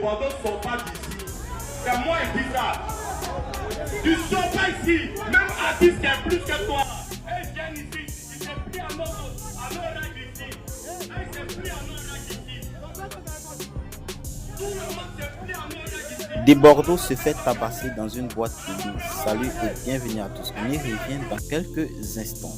Bordeaux ne sont pas d'ici. C'est moi et bizarre. Tu ne sors pas ici. Même artiste qui est plus que toi. Et je viens ici. Il s'est pris à nos règles ici. Il s'est pris à nos règles ici. Tout le monde s'est pris à nos règles ici. Des Bordeaux se fait tabasser dans une boîte de nuit. Salut et bienvenue à tous. On y revient dans quelques instants.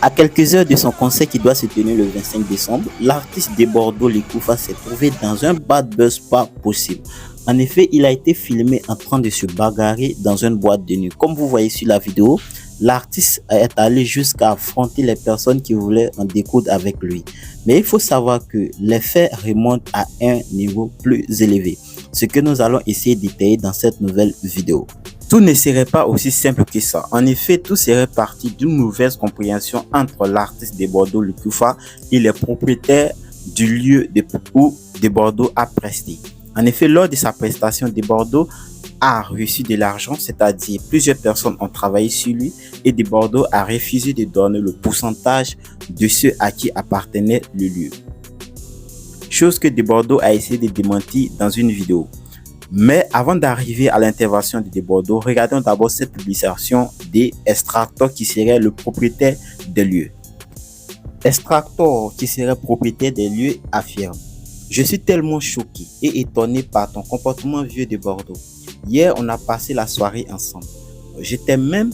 À quelques heures de son concert qui doit se tenir le 25 décembre, l'artiste de Bordeaux, Likoufa, s'est trouvé dans un bad buzz pas possible. En effet, il a été filmé en train de se bagarrer dans une boîte de nuit. Comme vous voyez sur la vidéo, l'artiste est allé jusqu'à affronter les personnes qui voulaient en découdre avec lui. Mais il faut savoir que les faits remontent à un niveau plus élevé, ce que nous allons essayer de détailler dans cette nouvelle vidéo. Tout ne serait pas aussi simple que ça. En effet, tout serait parti d'une mauvaise compréhension entre l'artiste de Bordeaux, Likoufa, et les propriétaires du lieu où de Bordeaux a presté. En effet, lors de sa prestation, de Bordeaux a reçu de l'argent, c'est-à-dire plusieurs personnes ont travaillé sur lui et de Bordeaux a refusé de donner le pourcentage de ceux à qui appartenait le lieu. Chose que de Bordeaux a essayé de démentir dans une vidéo. Mais avant d'arriver à l'intervention de Bordeaux, regardons d'abord cette publication d'Extractor qui serait le propriétaire des lieux. Extractor qui serait propriétaire des lieux affirme: je suis tellement choqué et étonné par ton comportement vieux de Bordeaux. Hier, on a passé la soirée ensemble. Je t'ai même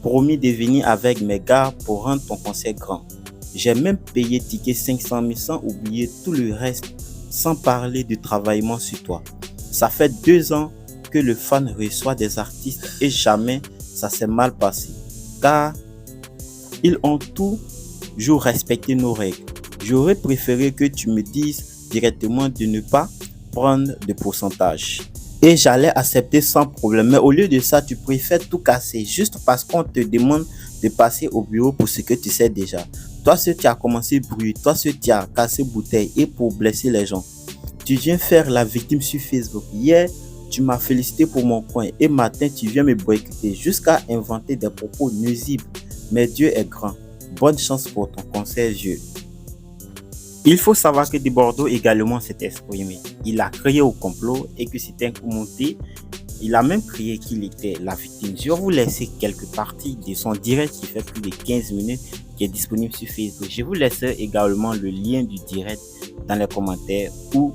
promis de venir avec mes gars pour rendre ton concert grand. J'ai même payé ticket 500 000 sans oublier tout le reste, sans parler du travaillement sur toi. Ça fait 2 ans que le fan reçoit des artistes et jamais ça s'est mal passé. Car ils ont toujours respecté nos règles. J'aurais préféré que tu me dises directement de ne pas prendre de pourcentage. Et j'allais accepter sans problème. Mais au lieu de ça, tu préfères tout casser juste parce qu'on te demande de passer au bureau pour ce que tu sais déjà. Toi, ce qui a commencé bruit, toi, ce qui a cassé bouteille et pour blesser les gens. Tu viens faire la victime sur Facebook. Hier, tu m'as félicité pour mon coin et matin, tu viens me boycotter jusqu'à inventer des propos nuisibles. Mais Dieu est grand. Bonne chance pour ton concert, vieux. Il faut savoir que de Bordeaux également s'est exprimé. Il a crié au complot et que c'était un coup monté. Il a même crié qu'il était la victime. Je vais vous laisser quelques parties de son direct qui fait plus de 15 minutes qui est disponible sur Facebook. Je vous laisserai également le lien du direct dans les commentaires ou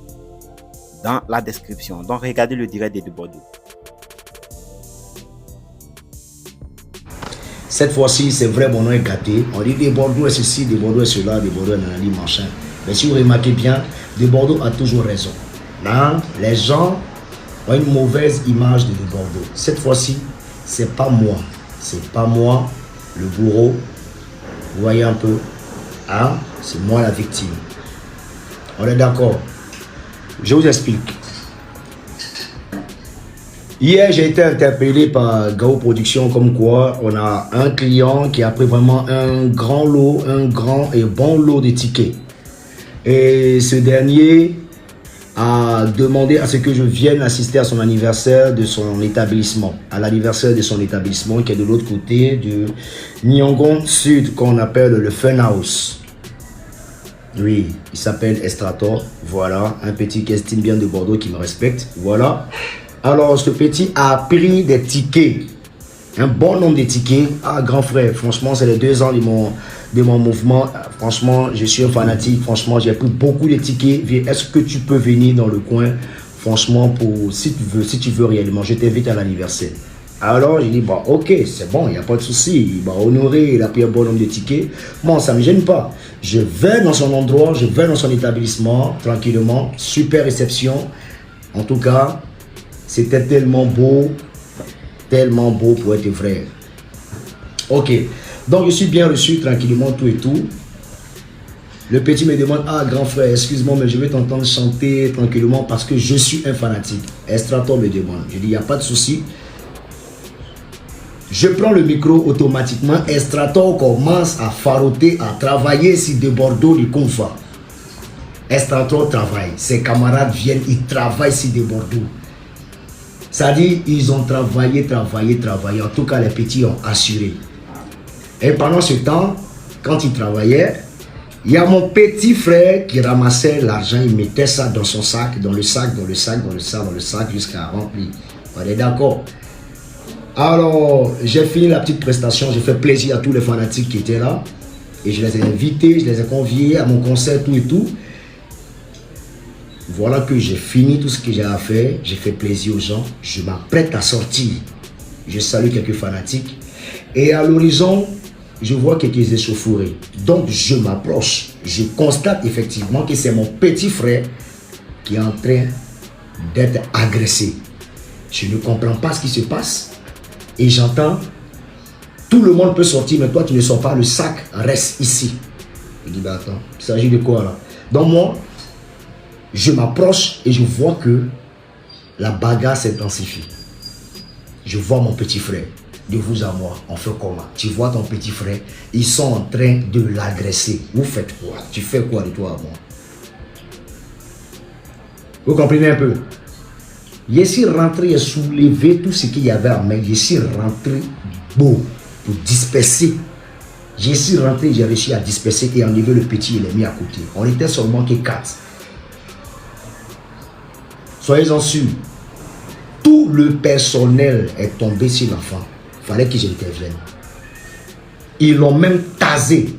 dans la description. Donc regardez le direct de Bordeaux. Cette fois-ci, c'est vrai, mon nom est gâté. On dit des Bordeaux est ceci, des Bordeaux est cela, des Bordeaux est nanani, machin. Mais si vous remarquez bien, de Bordeaux a toujours raison. Là, les gens ont une mauvaise image de Bordeaux. Cette fois-ci, c'est pas moi. C'est pas moi, le bourreau. Vous voyez un peu, hein? C'est moi la victime. On est d'accord? Je vous explique. Hier, j'ai été interpellé par Gao Production comme quoi on a un client qui a pris vraiment un grand lot, un grand et bon lot de tickets. Et ce dernier a demandé à ce que je vienne assister à son anniversaire de son établissement. À l'anniversaire de son établissement qui est de l'autre côté du Nyongon Sud qu'on appelle le Fun House. Oui, il s'appelle Extractor. Voilà, un petit qui estime bien de Bordeaux qui me respecte. Voilà. Alors, ce petit a pris des tickets. Un bon nombre de tickets. Ah, grand frère, franchement, c'est les 2 ans de mon mouvement. Franchement, je suis un fanatique. Franchement, j'ai pris beaucoup de tickets. Est-ce que tu peux venir dans le coin? Franchement, si tu veux réellement, je t'invite à l'anniversaire. Alors, j'ai dit, bon, ok, c'est bon, il n'y a pas de souci. Il m'a honoré, il a pris un bon nombre de tickets. Bon, ça ne me gêne pas. Je vais dans son endroit, je vais dans son établissement, tranquillement. Super réception. En tout cas, c'était tellement beau pour être vrai. Ok, donc je suis bien reçu, tranquillement, tout et tout. Le petit me demande, ah, grand frère, excuse-moi, mais je vais t'entendre chanter tranquillement parce que je suis un fanatique. Extractor me demande. Je dis, il n'y a pas de souci. Je prends le micro automatiquement. Extractor commence à faroter, à travailler sur de Bordeaux, Likoufa. Extractor travaille. Ses camarades viennent, ils travaillent sur de Bordeaux. Ça dit, ils ont travaillé. En tout cas, les petits ont assuré. Et pendant ce temps, quand ils travaillaient, il y a mon petit frère qui ramassait l'argent, il mettait ça dans son sac, dans le sac, jusqu'à remplir. On est d'accord? Alors, j'ai fini la petite prestation, j'ai fait plaisir à tous les fanatiques qui étaient là. Et je les ai invités, je les ai conviés à mon concert, tout et tout. Voilà que j'ai fini tout ce que j'ai à faire, j'ai fait plaisir aux gens, je m'apprête à sortir. Je salue quelques fanatiques. Et à l'horizon, je vois quelques échauffourées. Donc je m'approche, je constate effectivement que c'est mon petit frère qui est en train d'être agressé. Je ne comprends pas ce qui se passe. Et j'entends, tout le monde peut sortir, mais toi tu ne sors pas, le sac reste ici. Je dis, bah attends, il s'agit de quoi là? Donc moi, je m'approche et je vois que la bagarre s'intensifie. Je vois mon petit frère. De vous à moi, on fait comment? Tu vois ton petit frère, ils sont en train de l'agresser. Vous faites quoi? Tu fais quoi de toi à moi? Vous comprenez un peu? Je suis rentré et soulevé tout ce qu'il y avait en main. Je suis rentré beau pour disperser. Je suis rentré, j'ai réussi à disperser et enlever le petit et les mis à côté. On était seulement que 4. Soyez-en sûrs, tout le personnel est tombé sur l'enfant. Il fallait que j'intervienne. Ils l'ont même tasé.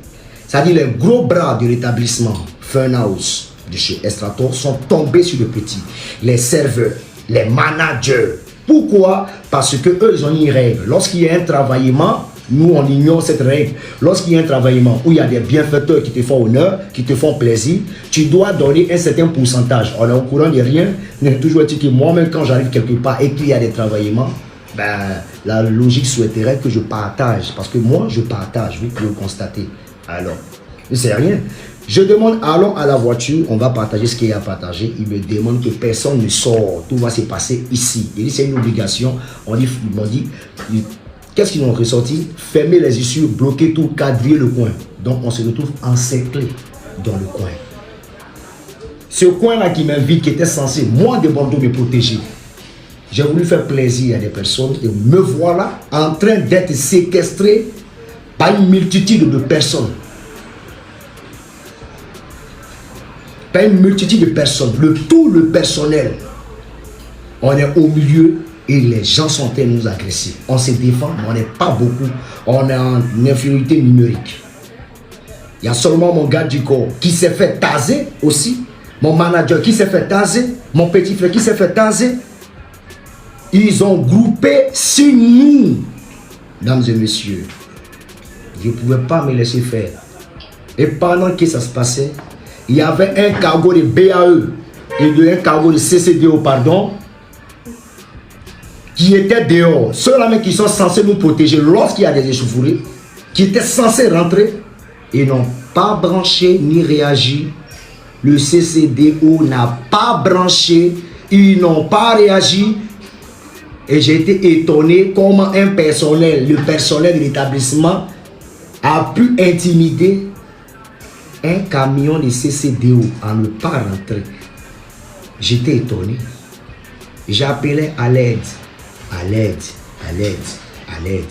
C'est-à-dire les gros bras de l'établissement Funhouse de chez Estrator sont tombés sur le petit. Les serveurs, les managers. Pourquoi? Parce que eux, ils ont une règle. Lorsqu'il y a un travaillement, nous, on ignore cette règle. Lorsqu'il y a un travaillement où il y a des bienfaiteurs qui te font honneur, qui te font plaisir, tu dois donner un certain pourcentage. On est au courant de rien. Mais toujours dit que moi-même, quand j'arrive quelque part et qu'il y a des travaillements, ben, la logique souhaiterait que je partage. Parce que moi, je partage. Vous pouvez le constater. Alors, c'est rien. Je demande, allons à la voiture, on va partager ce qu'il y a à partager. Il me demande que personne ne sort. Tout va se passer ici. Il dit, c'est une obligation. Ils m'ont dit, qu'est-ce qu'ils ont ressorti? Fermer les issues, bloquer tout, cadrer le coin. Donc, on se retrouve encerclé dans le coin. Ce coin-là qui m'invite, qui était censé, moi, de Bordeaux, me protéger. J'ai voulu faire plaisir à des personnes et me voilà en train d'être séquestré par une multitude de personnes. Par une multitude de personnes. Tout le personnel. On est au milieu et les gens sont en train de nous agresser. On se défend, mais on n'est pas beaucoup. On est en infériorité numérique. Il y a seulement mon gars du corps qui s'est fait taser aussi. Mon manager qui s'est fait taser. Mon petit frère qui s'est fait taser. Ils ont groupé sur nous. Mesdames et messieurs, je ne pouvais pas me laisser faire. Et pendant que ça se passait, il y avait un cargo de BAE et un cargo de CCDO, pardon, qui étaient dehors. Ceux-là qui sont censés nous protéger lorsqu'il y a des échauffourées, qui étaient censés rentrer, et n'ont pas branché ni réagi. Le CCDO n'a pas branché, ils n'ont pas réagi. Et j'ai été étonné comment un personnel, le personnel de l'établissement, a pu intimider un camion de CCDO à ne pas rentrer. J'étais étonné. J'appelais à l'aide. À l'aide, à l'aide, à l'aide.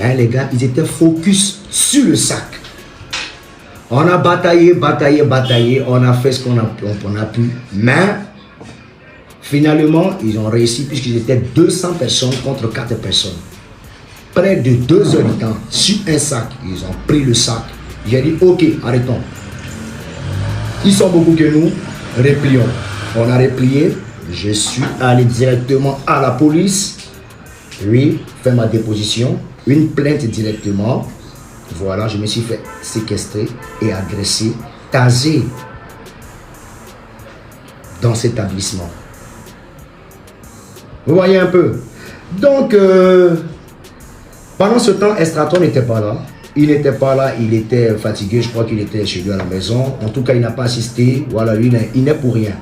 Là, les gars, ils étaient focus sur le sac. On a bataillé, on a fait ce qu'on a pu. Mais, finalement, ils ont réussi puisqu'ils étaient 200 personnes contre 4 personnes. Près de 2 heures de temps, sur un sac, ils ont pris le sac. J'ai dit, ok, arrêtons. Ils sont beaucoup que nous, replions. On a replié. Je suis allé directement à la police. Oui, fait ma déposition. Une plainte directement. Voilà, je me suis fait séquestrer et agresser, taser dans cet établissement. Vous voyez un peu. Donc, pendant ce temps, Estrator n'était pas là. Il n'était pas là, il était fatigué. Je crois qu'il était chez lui à la maison. En tout cas, il n'a pas assisté. Voilà, lui, il n'est pour rien.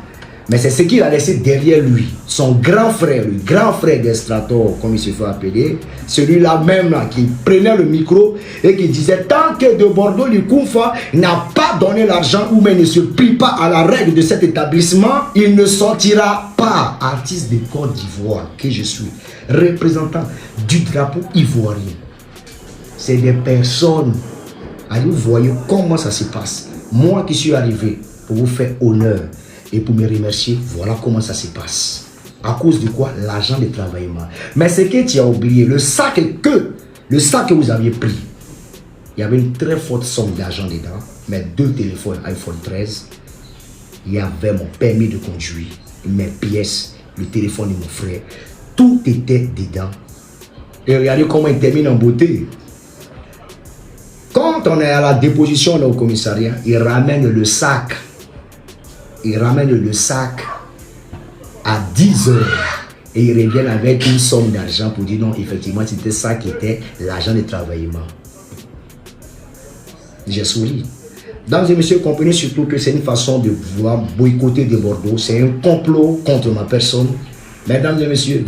Mais c'est ce qu'il a laissé derrière lui. Son grand frère, le grand frère d'Estrator, comme il se fait appeler, celui-là même là, qui prenait le micro et qui disait tant que de Bordeaux, le Koufa n'a pas donné l'argent ou même ne se plie pas à la règle de cet établissement, il ne sortira pas. Artiste de Côte d'Ivoire que je suis, représentant du drapeau ivoirien. C'est des personnes. Allez, vous voyez comment ça se passe. Moi qui suis arrivé pour vous faire honneur et pour me remercier, voilà comment ça se passe. À cause de quoi? L'argent de travaillement. Mais ce que tu as oublié, le sac que vous aviez pris, il y avait une très forte somme d'argent dedans, mais 2 téléphones iPhone 13, il y avait mon permis de conduire, mes pièces, le téléphone de mon frère, tout était dedans. Et regardez comment il termine en beauté. Quand on est à la déposition au commissariat, il ramène le sac. Il ramène le sac à 10 h et il revient avec une somme d'argent pour dire non, effectivement, c'était ça qui était l'argent de travaillement. J'ai souri. Mesdames et messieurs, comprenez surtout que c'est une façon de vouloir boycotter de Bordeaux. C'est un complot contre ma personne. Mesdames et messieurs,